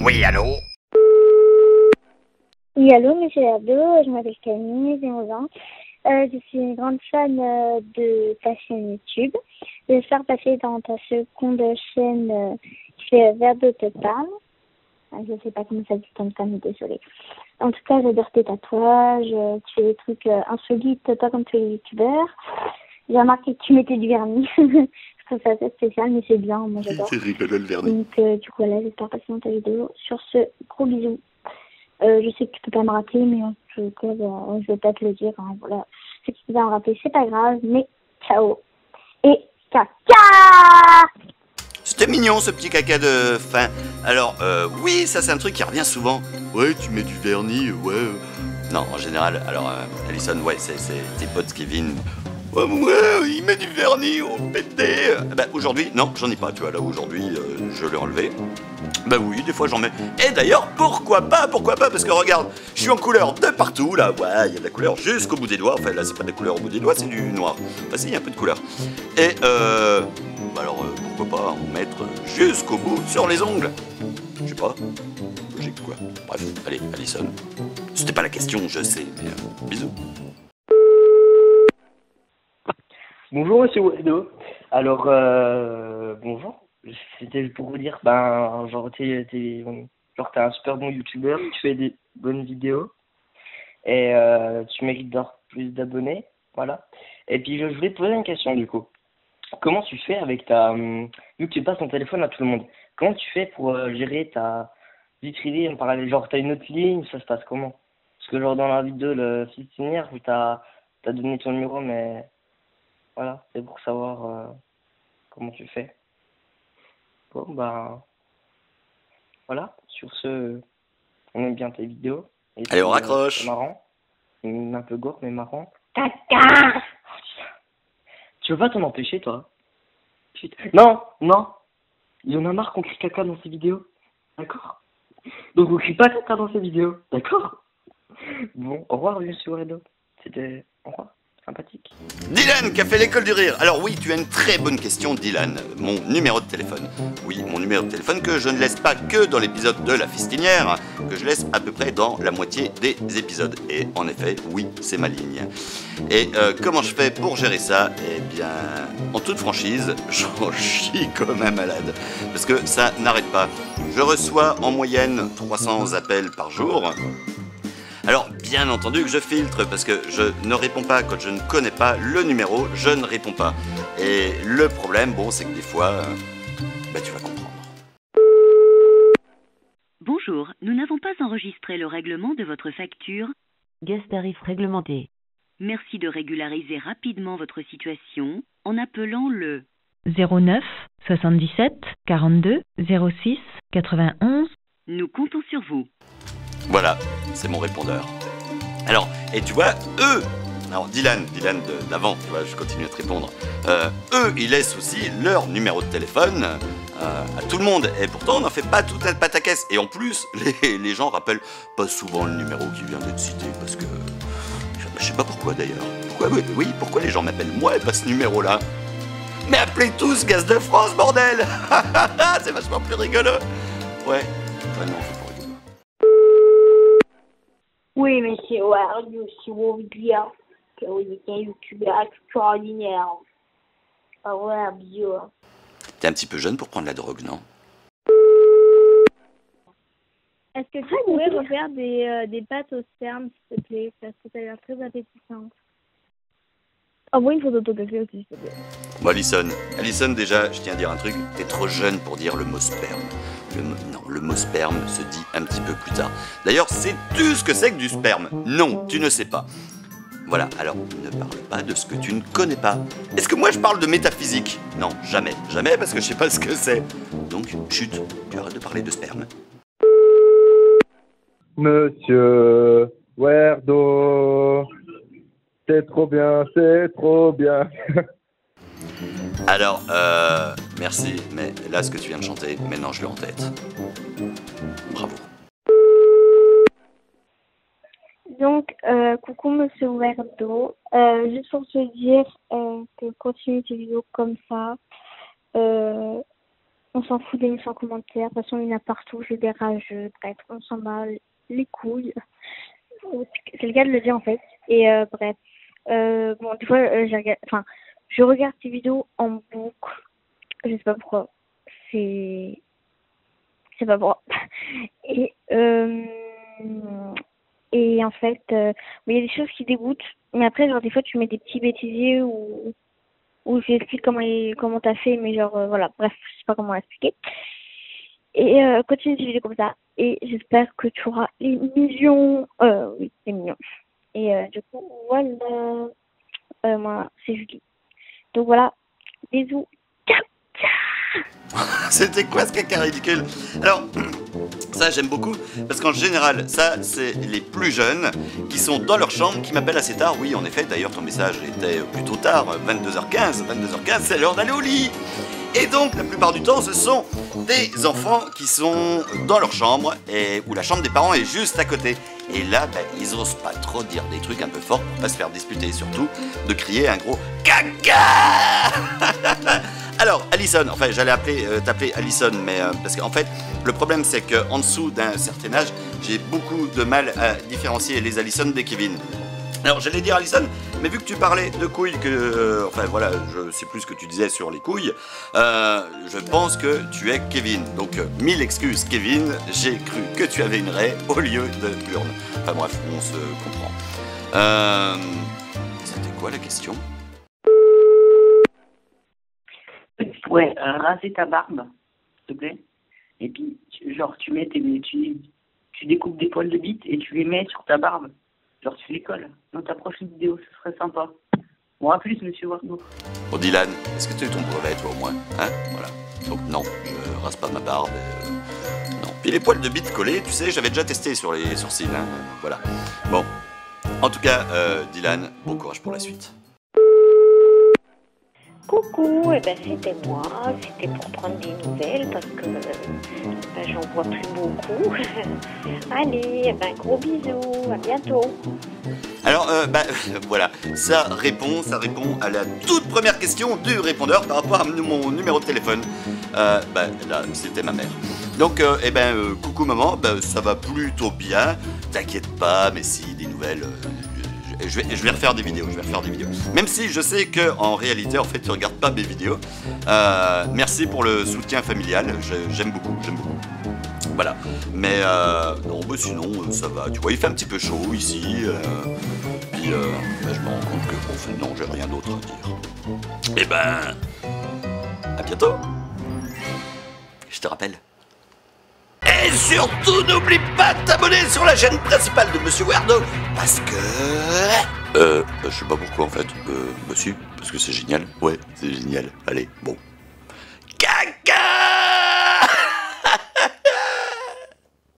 Oui, allô? Oui, allô, monsieur Herdo, je m'appelle Camille, j'ai 11 ans. Je suis une grande fan de ta chaîne YouTube. J'espère passer dans ta seconde chaîne qui fait Verdo te parle. Je ne sais pas comment ça dit comme ça, mais désolée. En tout cas, j'adore tes tatouages, tu fais des trucs insolites, pas comme tous les youtubeurs. J'ai remarqué que tu mettais du vernis. Je trouve ça assez spécial, mais c'est bien, moi j'adore. C'est rigolo le vernis. Donc, du coup, voilà, j'espère passer dans ta vidéo. Sur ce, gros bisous. Je sais que tu peux pas me rater, mais en tout cas, je vais pas te le dire. Hein, voilà. Si tu peux pas me rater, c'est pas grave, mais ciao. Et caca! C'était mignon ce petit caca de fin. Alors, oui, ça c'est un truc qui revient souvent. Ouais, tu mets du vernis, ouais. Non, en général, alors, Alison, ouais, c'est tes potes Kevin. Ouais, il met du vernis au pété. Bah, aujourd'hui, non, j'en ai pas, tu vois, là, aujourd'hui, je l'ai enlevé. Bah oui, des fois j'en mets. Et d'ailleurs, pourquoi pas, parce que regarde, je suis en couleur de partout, là, ouais, il y a de la couleur jusqu'au bout des doigts. Enfin, là, c'est pas de la couleur au bout des doigts, c'est du noir. Enfin, si, il y a un peu de couleur. Et, alors, pourquoi pas en mettre jusqu'au bout sur les ongles? Je sais pas, logique quoi. Bref, allez, Alison. C'était pas la question, je sais, mais bisous. Bonjour Monsieur Wedo. Alors, bonjour. C'était pour vous dire, genre t'es un super bon youtubeur, tu fais des bonnes vidéos et tu mérites d'avoir plus d'abonnés, voilà. Et puis je voulais te poser une question du coup. Comment tu fais avec vu que tu passes ton téléphone à tout le monde, comment tu fais pour gérer ta vie privée en parallèle? Genre t'as une autre ligne, ça se passe comment? Parce que genre dans la vidéo le fistinière où t'as donné ton numéro, mais voilà, c'est pour savoir comment tu fais. Bon, voilà. Sur ce, on aime bien tes vidéos. Et Allez, on puis, raccroche. c'est marrant. Un peu gore, mais marrant. Caca! Tu veux pas t'en empêcher, toi? Putain. Non, non. Il y en a marre qu'on crie caca dans ces vidéos. D'accord? Donc, on crie pas caca dans ces vidéos. D'accord? Bon, au revoir, monsieur Redo. C'était, au revoir. Sympathique. Dylan qui a fait l'école du rire. Alors oui, tu as une très bonne question, Dylan. Mon numéro de téléphone. Oui, mon numéro de téléphone que je ne laisse pas que dans l'épisode de la fistinière, que je laisse à peu près dans la moitié des épisodes. Et en effet, oui, c'est ma ligne. Et comment je fais pour gérer ça? Eh bien, en toute franchise, j'en chie comme un malade. Parce que ça n'arrête pas. Je reçois en moyenne 300 appels par jour. Alors, bien entendu que je filtre, parce que je ne réponds pas quand je ne connais pas le numéro, je ne réponds pas. Et le problème, bon, c'est que des fois, tu vas comprendre. Bonjour, nous n'avons pas enregistré le règlement de votre facture. Gaz tarif réglementé. Merci de régulariser rapidement votre situation en appelant le 09 77 42 06 91. Nous comptons sur vous. Voilà, c'est mon répondeur. Alors, et tu vois, eux, alors Dylan d'avant, tu vois, je continue à te répondre, eux, ils laissent aussi leur numéro de téléphone à tout le monde, et pourtant on n'en fait pas tout un pataquès, et en plus, les gens rappellent pas souvent le numéro qui vient d'être cité, parce que, je sais pas pourquoi d'ailleurs, pourquoi les gens m'appellent moi et pas ce numéro-là? Mais appelez tous Gaz de France, bordel. C'est vachement plus rigolo. Ouais, non, c'est pas rigolo. Oui, monsieur Ward, si vous bien que vous êtes un youtubeur extraordinaire. Ah ouais, bisous. T'es un petit peu jeune pour prendre la drogue, non? Est-ce que tu pourrais refaire des pâtes au sperme, s'il te plaît? Parce que ça a l'air très appétissant. Envoie une photo de ton café aussi, s'il te plaît. Bon, Alison, déjà, je tiens à dire un truc. T'es trop jeune pour dire le mot sperme. Le mot sperme se dit un petit peu plus tard. D'ailleurs, sais-tu ce que c'est que du sperme? Non, tu ne sais pas. Voilà, alors ne parle pas de ce que tu ne connais pas. Est-ce que moi je parle de métaphysique? Non, jamais, parce que je sais pas ce que c'est. Donc, chut, tu arrêtes de parler de sperme. Monsieur Werdo, c'est trop bien, c'est trop bien. Alors, merci, mais là, ce que tu viens de chanter, maintenant je l'ai en tête. Bravo. Donc, coucou Monsieur Werdo. Juste pour te dire que continue tes vidéos comme ça. On s'en fout des 100 commentaires. De toute façon, il y en a partout. C'est des rageux. Bref, on s'en bat les couilles. C'est le cas de le dire, en fait. Et bref. Bon, des fois, je regarde tes vidéos en boucle. Je sais pas pourquoi. C'est pas pourquoi. Et en fait, il y a des choses qui dégoûtent. Mais après, genre, des fois, tu mets des petits bêtisiers où j'explique comment t'as fait, mais genre, voilà, bref, je sais pas comment l'expliquer. Et continue tes vidéos comme ça. Et j'espère que tu auras les millions. Oui, les millions. Et du coup, voilà. Moi, c'est Julie. Donc voilà, bisous. Ciao, ciao. C'était quoi ce caca ridicule? Alors, ça j'aime beaucoup, parce qu'en général, ça c'est les plus jeunes qui sont dans leur chambre, qui m'appellent assez tard. Oui, en effet, d'ailleurs ton message était plutôt tard, 22h15, c'est l'heure d'aller au lit. Et donc, la plupart du temps, ce sont des enfants qui sont dans leur chambre, où la chambre des parents est juste à côté. Et là, ils osent pas trop dire des trucs un peu forts pour pas se faire disputer, et surtout de crier un gros caca. Alors, Alison, enfin, j'allais t'appeler Alison, mais parce qu'en fait, le problème, c'est qu'en dessous d'un certain âge, j'ai beaucoup de mal à différencier les Alison des Kevin. Alors, j'allais dire Alison, mais vu que tu parlais de couilles, enfin voilà, je sais plus ce que tu disais sur les couilles, je pense que tu es Kevin. Donc, 1000 excuses, Kevin, j'ai cru que tu avais une raie au lieu de l'urne. Enfin bref, on se comprend. C'était quoi la question? Ouais, raser ta barbe, s'il te plaît. Et puis, tu découpes des poils de bite et tu les mets sur ta barbe. Genre, tu les colles dans ta prochaine vidéo, ce serait sympa. Bon, à plus, monsieur Wardo. Bon, Dylan, est-ce que tu as eu ton brevet, toi, au moins? Hein? Voilà. Donc, non, je rase pas ma barbe. Non. Puis les poils de bite collés, tu sais, j'avais déjà testé sur les sourcils. Hein? Voilà. Bon. En tout cas, Dylan, bon courage pour la suite. Coucou, c'était moi, c'était pour prendre des nouvelles parce que j'en vois plus beaucoup. Allez, gros bisous, à bientôt. Alors, voilà, ça répond à la toute première question du répondeur par rapport à mon numéro de téléphone. Là, c'était ma mère. Donc, coucou maman, ça va plutôt bien. T'inquiète pas, mais si, des nouvelles... Je vais refaire des vidéos, Même si je sais qu'en réalité, en fait, tu regardes pas mes vidéos. Merci pour le soutien familial, j'aime beaucoup. Voilà. Mais non, sinon, ça va. Tu vois, il fait un petit peu chaud ici. Puis, je me rends compte que, en fait, non, j'ai rien d'autre à dire. À bientôt. Je te rappelle. Et surtout, n'oublie pas de t'abonner sur la chaîne principale de Monsieur Wardo, parce que... je sais pas pourquoi en fait. Si, parce que c'est génial. Ouais, c'est génial. Allez, bon. Caca.